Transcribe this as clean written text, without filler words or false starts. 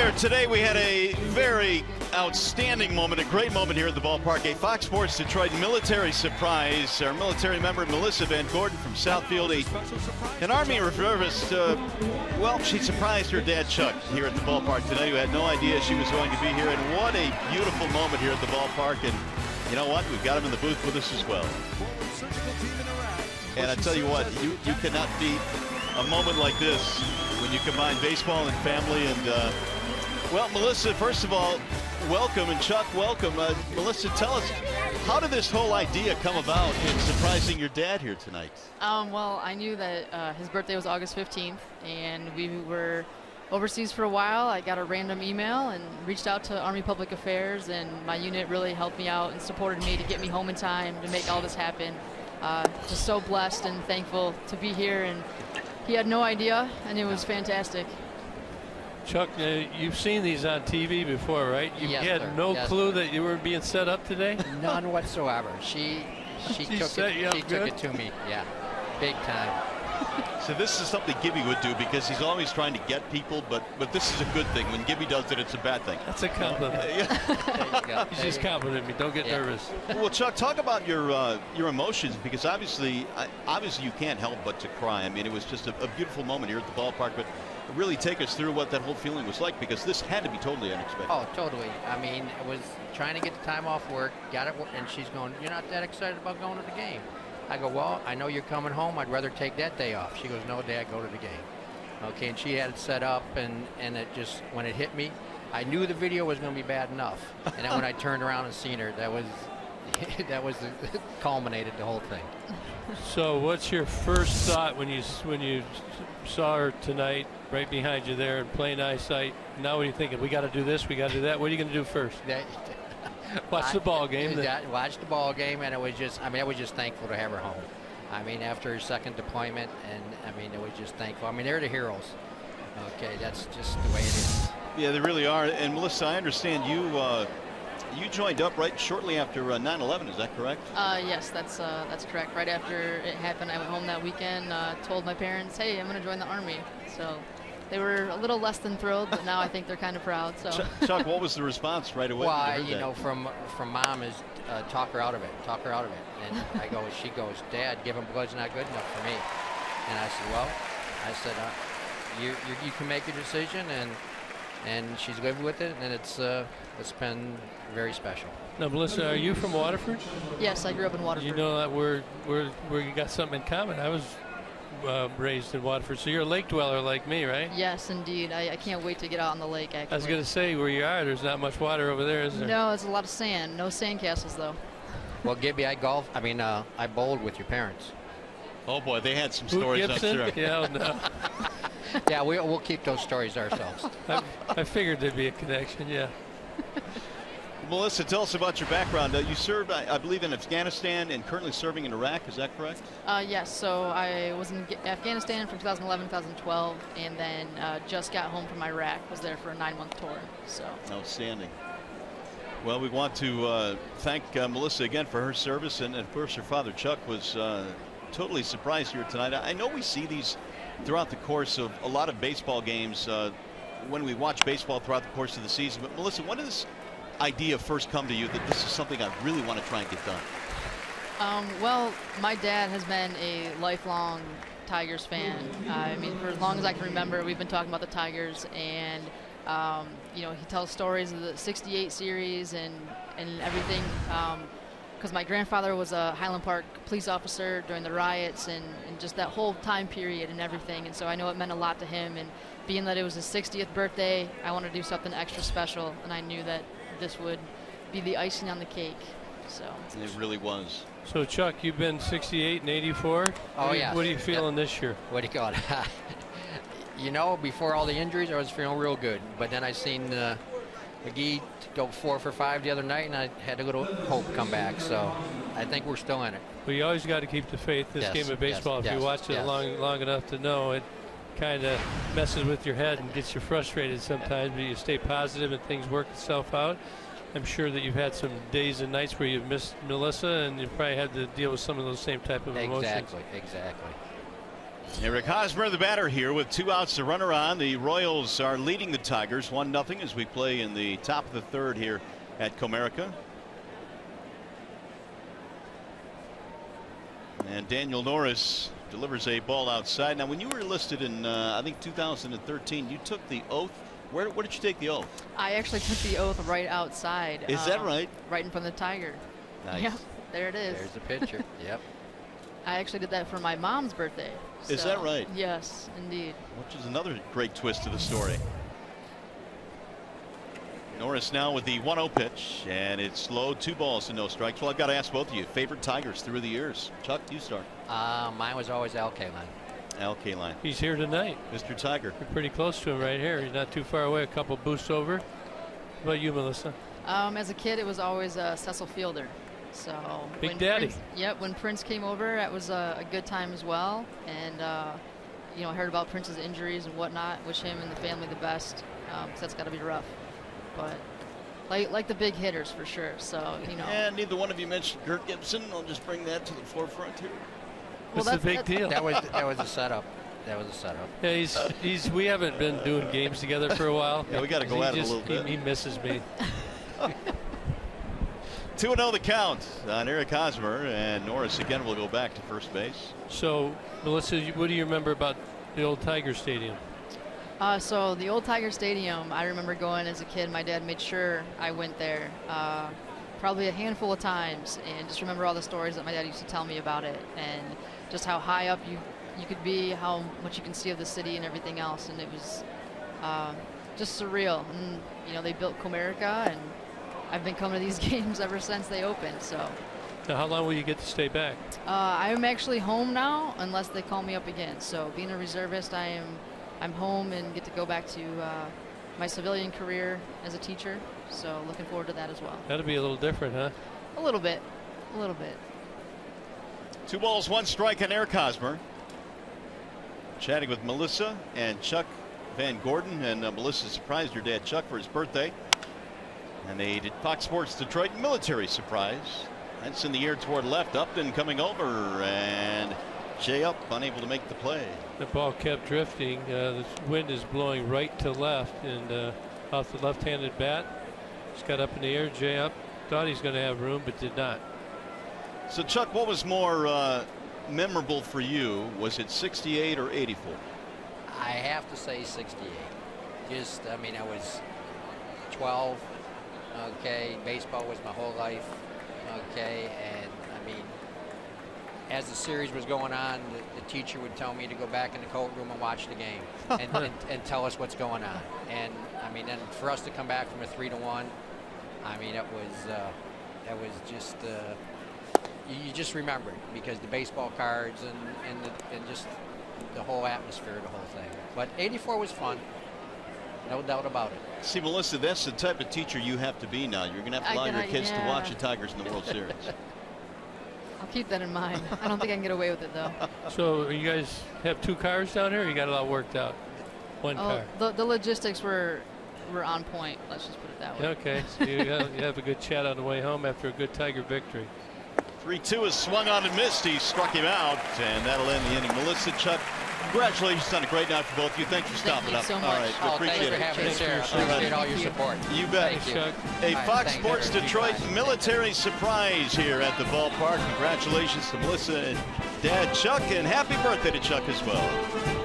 Earlier today, we had a very outstanding moment, a great moment here at the ballpark. A Fox Sports Detroit military surprise. Our military member, Melissa VanGordren from Southfield, an Army reservist. Well, she surprised her dad, Chuck, here at the ballpark today, who had no idea she was going to be here. And what a beautiful moment here at the ballpark. And you know what? We've got him in the booth with us as well. And I tell you what, you cannot beat a moment like this when you combine baseball and family. And well, Melissa, first of all, welcome, and Chuck, welcome. Melissa, tell us, how did this whole idea come about in surprising your dad here tonight? Well, I knew that his birthday was August 15th, and we were overseas for a while. I got a random email and reached out to Army Public Affairs, and my unit really helped me out and supported me to get me home in time to make all this happen. Just so blessed and thankful to be here, and he had no idea, and it was fantastic. Chuck, you've seen these on TV before, right? You had no clue that you were being set up today? None whatsoever. She took it to me. Yeah, big time. So this is something Gibby would do, because he's always trying to get people, but this is a good thing. When Gibby does it, it's a bad thing. That's a compliment. He's just complimenting me. Don't get nervous. Well, Chuck, talk about your emotions, because obviously you can't help but to cry. I mean, it was just a beautiful moment here at the ballpark, but really take us through what that whole feeling was like, because this had to be totally unexpected. Oh, totally. I mean, it was trying to get the time off work, got it, and she's going, "You're not that excited about going to the game?" I go, "Well, I know you're coming home. I'd rather take that day off." She goes, "No, Dad, go to the game." Okay, and she had it set up, and it just, when it hit me, I knew the video was going to be bad enough. And then when I turned around and seen her, that was culminated the whole thing. So what's your first thought when you saw her tonight, right behind you there, in plain eyesight? Now what are you thinking? We got to do this, we got to do that. What are you going to do first? Watch the ball game. Watch the ball game, and it was just, I mean, I was just thankful to have her home. I mean, after her second deployment, and I mean, it was just thankful. I mean, they're the heroes. Okay, that's just the way it is. Yeah, they really are. And Melissa, I understand you joined up right shortly after 9/11. Is that correct? Yes, that's correct. Right after it happened, I went home that weekend, told my parents, "Hey, I'm going to join the Army." So they were a little less than thrilled, but now I think they're kind of proud. So Chuck, what was the response right away? Well, you know, from Mom is talk her out of it, and she goes, "Dad, giving blood's not good enough for me." And I said, "Well," I said, you can make your decision, and she's lived with it, and it's been very special. Now, Melissa, are you from Waterford? Yes, I grew up in Waterford. You know that we got something in common. I was raised in Waterford, so you're a lake dweller like me, right? Yes, indeed. I can't wait to get out on the lake, actually. I was going to say, where you are, there's not much water over there, is there? No, it's a lot of sand. No sand castles, though. Well, Gibby, I bowled with your parents. Oh boy, they had some stories, I'm sure. Yeah, no. Yeah, we'll keep those stories ourselves. I figured there'd be a connection, yeah. Melissa, tell us about your background. You served, I believe, in Afghanistan and currently serving in Iraq. Is that correct? Yes. So I was in Afghanistan from 2011 to 2012, and then just got home from Iraq. Was there for a 9-month tour. So outstanding. Well, we want to thank Melissa again for her service, and of course her father Chuck was totally surprised here tonight. I know we see these throughout the course of a lot of baseball games when we watch baseball throughout the course of the season. But Melissa, when did this idea first come to you that this is something I really want to try and get done? Well, my dad has been a lifelong Tigers fan. I mean, for as long as I can remember, we've been talking about the Tigers, and you know, he tells stories of the '68 series and everything. Because my grandfather was a Highland Park police officer during the riots and just that whole time period and everything. And so I know it meant a lot to him. And being that it was his 60th birthday, I wanted to do something extra special. And I knew that this would be the icing on the cake. So it really was. So Chuck, you've been 68 and 84. Oh yeah. What are you feeling this year? What do you call it? You know, before all the injuries, I was feeling real good. But then I seen McGee go 4 for 5 the other night, and I had a little hope come back. So I think we're still in it. Well, you always got to keep the faith. This game of baseball, if you watch it long enough to know, it kind of messes with your head and gets you frustrated sometimes, but you stay positive and things work itself out. I'm sure that you've had some days and nights where you've missed Melissa, and you probably had to deal with some of those same type of emotions. Exactly. Eric Hosmer, the batter here with 2 outs, the runner on. The Royals are leading the Tigers 1-0 as we play in the top of the 3rd here at Comerica. And Daniel Norris delivers a ball outside. Now, when you were enlisted in, I think 2013, you took the oath. Where did you take the oath? I actually took the oath right outside. Is that right? Right in front of the Tiger. Nice. Yep, there it is. There's the picture. Yep. I actually did that for my mom's birthday. Is that right? Yes, indeed. Which is another great twist to the story. Norris now with the 1-0 pitch, and it's low, 2 balls and no strikes. Well, I've got to ask both of you, favorite Tigers through the years. Chuck, you start. Mine was always Al Kaline. Al Kaline. He's here tonight. Mr. Tiger. We're pretty close to him right here. He's not too far away, a couple boosts over. How about you, Melissa? As a kid, it was always Cecil Fielder. So Big Daddy. When Prince came over, that was a good time as well. And you know, I heard about Prince's injuries and whatnot. Wish him and the family the best, because that's got to be rough. But like the big hitters for sure. So you know. And neither one of you mentioned Kirk Gibson. I'll just bring that to the forefront here. Well, that's a big deal. That was a setup. That was a setup. Yeah, we haven't been doing games together for a while. Yeah, we got to go at it a little bit. He misses me. 2-0 the count on Eric Hosmer, and Norris again will go back to first base. So, Melissa, what do you remember about the old Tiger Stadium? So the old Tiger Stadium, I remember going as a kid. My dad made sure I went there probably a handful of times, and just remember all the stories that my dad used to tell me about it, and just how high up you could be, how much you can see of the city and everything else, and it was just surreal. And you know, they built Comerica, and I've been coming to these games ever since they opened. So. Now, how long will you get to stay back? I'm actually home now, unless they call me up again. So being a reservist, I'm home and get to go back to my civilian career as a teacher. So looking forward to that as well. That'll be a little different, huh? A little bit. A little bit. 2 balls, 1 strike on Eric Hosmer. Chatting with Melissa and Chuck VanGordren, and Melissa surprised her dad Chuck for his birthday. And they did Fox Sports Detroit military surprise. That's in the air toward left. Upton coming over, and Jay Up unable to make the play. The ball kept drifting. The wind is blowing right to left, and off the left-handed bat. Just got up in the air. Jay Up thought he's going to have room, but did not. So, Chuck, what was more memorable for you? Was it 68 or 84? I have to say 68. Just, I mean, I was 12. Okay, baseball was my whole life. Okay, and I mean, as the series was going on, the teacher would tell me to go back in the coat room and watch the game and tell us what's going on. And I mean, and for us to come back from a 3-1, I mean, it was just you just remember it, because the baseball cards and just the whole atmosphere of the whole thing. But 84 was fun. No doubt about it. See, Melissa, that's the type of teacher you have to be now. You're going to have to allow your kids to watch the Tigers in the World Series. I'll keep that in mind. I don't think I can get away with it, though. So you guys have 2 cars down here, or you got it all worked out? One car? The logistics were on point. Let's just put it that way. Okay, so you have a good chat on the way home after a good Tiger victory. 3-2 is swung on and missed. He struck him out, and that'll end the inning. Melissa, Chuck, congratulations on a great night for both of you. Thanks for stopping up. Thank you so much. All right, appreciate it. Thanks for having us here. Appreciate all your support. You bet. Thanks, Chuck. A Fox Sports Detroit military surprise here at the ballpark. Congratulations to Melissa and Dad Chuck, and happy birthday to Chuck as well.